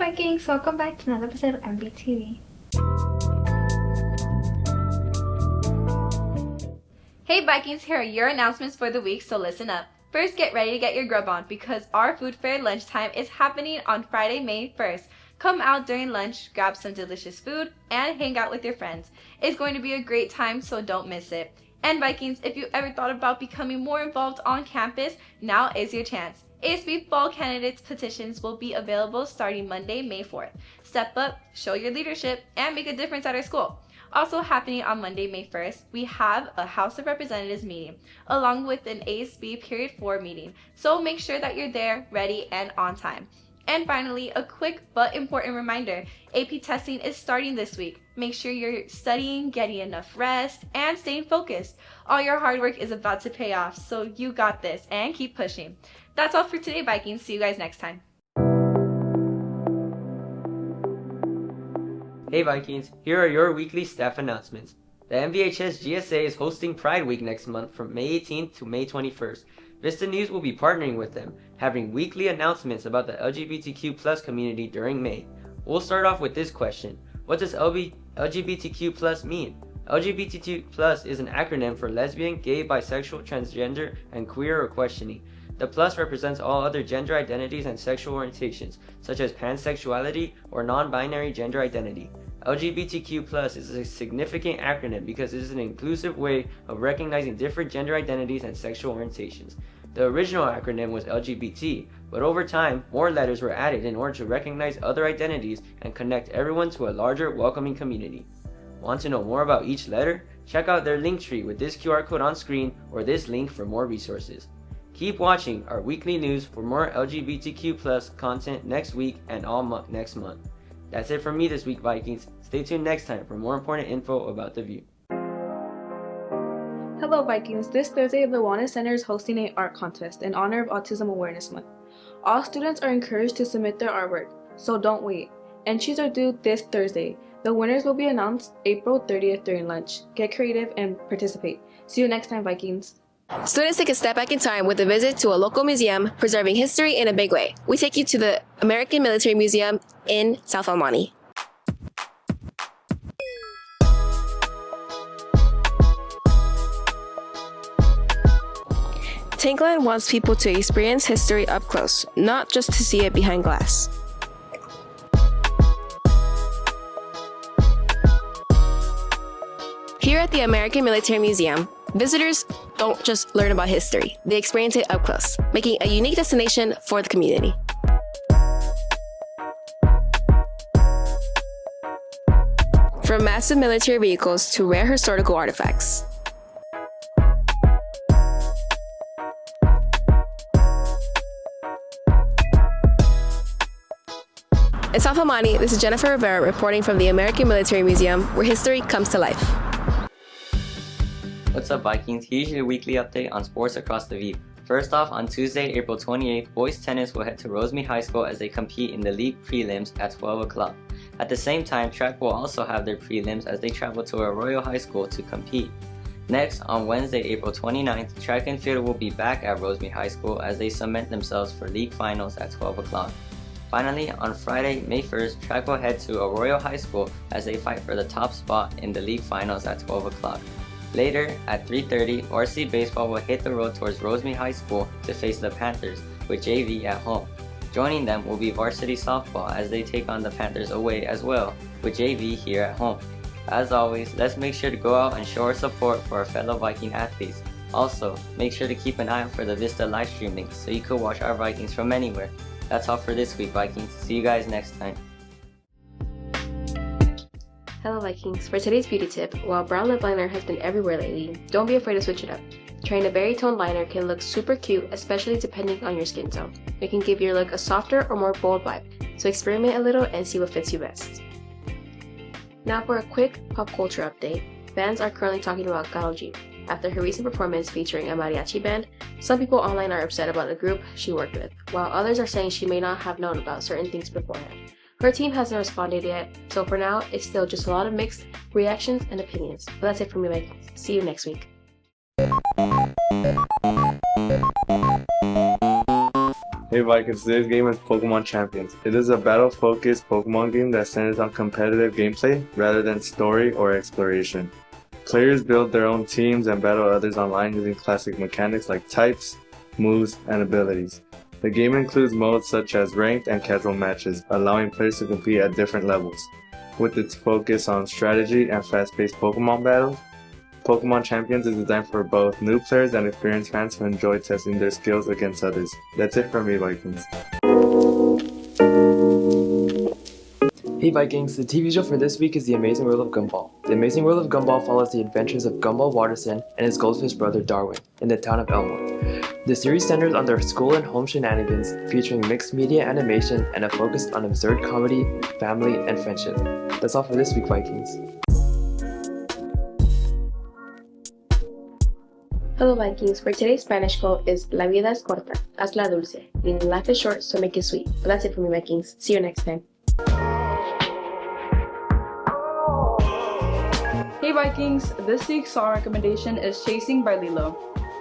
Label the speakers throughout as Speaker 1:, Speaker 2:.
Speaker 1: Vikings! Welcome back to another episode of MBTV.
Speaker 2: Hey Vikings, here are your announcements for the week, so listen up. First, get ready to get your grub on because our food fair lunchtime is happening on Friday, May 1st. Come out during lunch, grab some delicious food, and hang out with your friends. It's going to be a great time, so don't miss it. And Vikings, if you ever thought about becoming more involved on campus, now is your chance. ASB Fall Candidates petitions will be available starting Monday, May 4th. Step up, show your leadership, and make a difference at our school. Also happening on Monday, May 1st, we have a House of Representatives meeting, along with an ASB Period 4 meeting. So make sure that you're there, ready, and on time. And finally, a quick but important reminder, AP testing is starting this week. Make sure you're studying, getting enough rest, and staying focused. All your hard work is about to pay off, so you got this, and keep pushing. That's all for today, Vikings. See you guys next time.
Speaker 3: Hey Vikings, here are your weekly staff announcements. The MVHS GSA is hosting Pride Week next month from May 18th to May 21st. VISTA News will be partnering with them, having weekly announcements about the LGBTQ+ community during May. We'll start off with this question. What does LGBTQ+ mean? LGBTQ+ is an acronym for lesbian, gay, bisexual, transgender, and queer or questioning. The plus represents all other gender identities and sexual orientations, such as pansexuality or non-binary gender identity. LGBTQ+ is a significant acronym because it is an inclusive way of recognizing different gender identities and sexual orientations. The original acronym was LGBT, but over time, more letters were added in order to recognize other identities and connect everyone to a larger, welcoming community. Want to know more about each letter? Check out their link tree with this QR code on screen or this link for more resources. Keep watching our weekly news for more LGBTQ+ content next week and all next month. That's it from me this week, Vikings. Stay tuned next time for more important info about The View.
Speaker 4: Hello Vikings, this Thursday the Wellness Center is hosting an art contest in honor of Autism Awareness Month. All students are encouraged to submit their artwork, so don't wait. Entries are due this Thursday. The winners will be announced April 30th during lunch. Get creative and participate. See you next time, Vikings.
Speaker 5: Students take a step back in time with a visit to a local museum preserving history in a big way. We take you to the American Military Museum in South El Monte. Tankland wants people to experience history up close, not just to see it behind glass. Here at the American Military Museum, visitors don't just learn about history, they experience it up close, making a unique destination for the community. From massive military vehicles to rare historical artifacts. In South El Monte, this is Jennifer Rivera reporting from the American Military Museum, where history comes to life.
Speaker 6: What's up, Vikings? Here's your weekly update on sports across the View. First off, on Tuesday, April 28th, boys tennis will head to Rosemead High School as they compete in the league prelims at 12 o'clock. At the same time, track will also have their prelims as they travel to Arroyo High School to compete. Next, on Wednesday, April 29th, track and field will be back at Rosemead High School as they cement themselves for league finals at 12 o'clock. Finally, on Friday, May 1st, track will head to Arroyo High School as they fight for the top spot in the league finals at 12 o'clock. Later, at 3:30, varsity baseball will hit the road towards Rosemead High School to face the Panthers, with JV at home. Joining them will be varsity softball as they take on the Panthers away as well, with JV here at home. As always, let's make sure to go out and show our support for our fellow Viking athletes. Also, make sure to keep an eye out for the VISTA live stream links so you can watch our Vikings from anywhere. That's all for this week, Vikings. See you guys next time.
Speaker 5: Hello Vikings, for today's beauty tip, while brown lip liner has been everywhere lately, don't be afraid to switch it up. Trying a berry tone liner can look super cute, especially depending on your skin tone. It can give your look a softer or more bold vibe, so experiment a little and see what fits you best. Now for a quick pop culture update. Fans are currently talking about Karol G. After her recent performance featuring a mariachi band, some people online are upset about the group she worked with, while others are saying she may not have known about certain things beforehand. Her team hasn't responded yet, so for now, it's still just a lot of mixed reactions and opinions. But that's it from me, Vikings. See you next week.
Speaker 7: Hey Vikings, today's game is Pokemon Champions. It is a battle-focused Pokemon game that centers on competitive gameplay rather than story or exploration. Players build their own teams and battle others online using classic mechanics like types, moves, and abilities. The game includes modes such as ranked and casual matches, allowing players to compete at different levels. With its focus on strategy and fast-paced Pokemon battles, Pokemon Champions is designed for both new players and experienced fans who enjoy testing their skills against others. That's it from me, Vikings.
Speaker 8: Hey Vikings, the TV show for this week is The Amazing World of Gumball. The Amazing World of Gumball follows the adventures of Gumball Watterson and his goldfish brother Darwin in the town of Elmore. The series centers on their school and home shenanigans, featuring mixed media animation and a focus on absurd comedy, family, and friendship. That's all for this week, Vikings.
Speaker 5: Hello Vikings, for today's Spanish quote is La vida es corta, hazla dulce, meaning life is short, so make it sweet. But that's it for me, Vikings. See you next time.
Speaker 4: Hey Vikings, this week's song recommendation is Chasing by Lilo.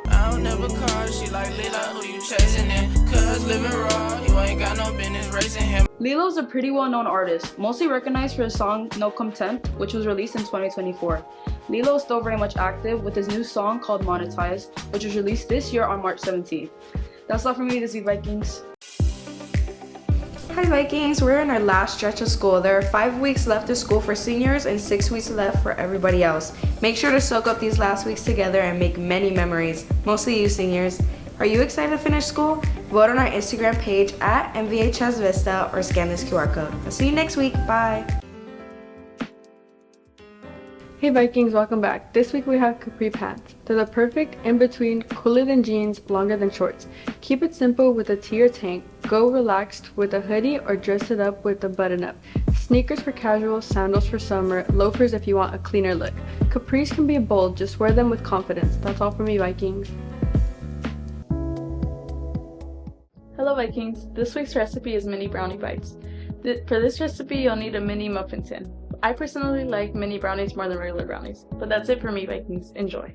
Speaker 9: I don't never call, she like Lila, who you chasing it? Cause living raw, you ain't got no business racing him.
Speaker 4: Lilo is a pretty well-known artist, mostly recognized for his song No Contempt, which was released in 2024. Lilo is still very much active with his new song called Monetize, which was released this year on March 17th. That's all from me this week, Vikings.
Speaker 2: Hi Vikings, we're in our last stretch of school. There are 5 weeks left of school for seniors and 6 weeks left for everybody else. Make sure to soak up these last weeks together and make many memories, mostly you seniors. Are you excited to finish school? Vote on our Instagram page at MVHS Vista or scan this QR code. I'll see you next week. Bye.
Speaker 10: Hey Vikings, welcome back. This week we have capri pants. They're the perfect in-between, cooler than jeans, longer than shorts. Keep it simple with a tee or tank. Go relaxed with a hoodie or dress it up with a button-up. Sneakers for casual, sandals for summer, loafers if you want a cleaner look. Capris can be bold, just wear them with confidence. That's all for me, Vikings.
Speaker 4: Hello Vikings, this week's recipe is mini brownie bites. For this recipe, you'll need a mini muffin tin. I personally like mini brownies more than regular brownies, but that's it for me, Vikings. Enjoy.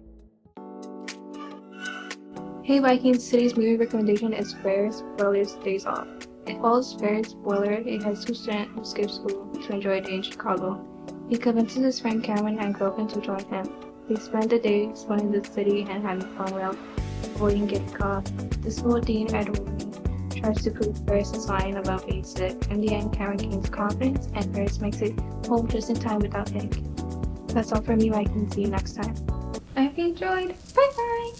Speaker 1: Hey Vikings, today's movie recommendation is Ferris Bueller's Days Off. It follows Ferris Bueller, a high school student who skips school to enjoy a day in Chicago. He convinces his friend Cameron and girlfriend to join him. They spend the day exploring the city and having fun while avoiding getting caught. The school dean, Edward, tries to prove Ferris is lying about being sick. In the end, Cameron gains confidence and Ferris makes it home just in time without Hank. That's all from me, Vikings. See you next time. I hope you enjoyed. Bye bye!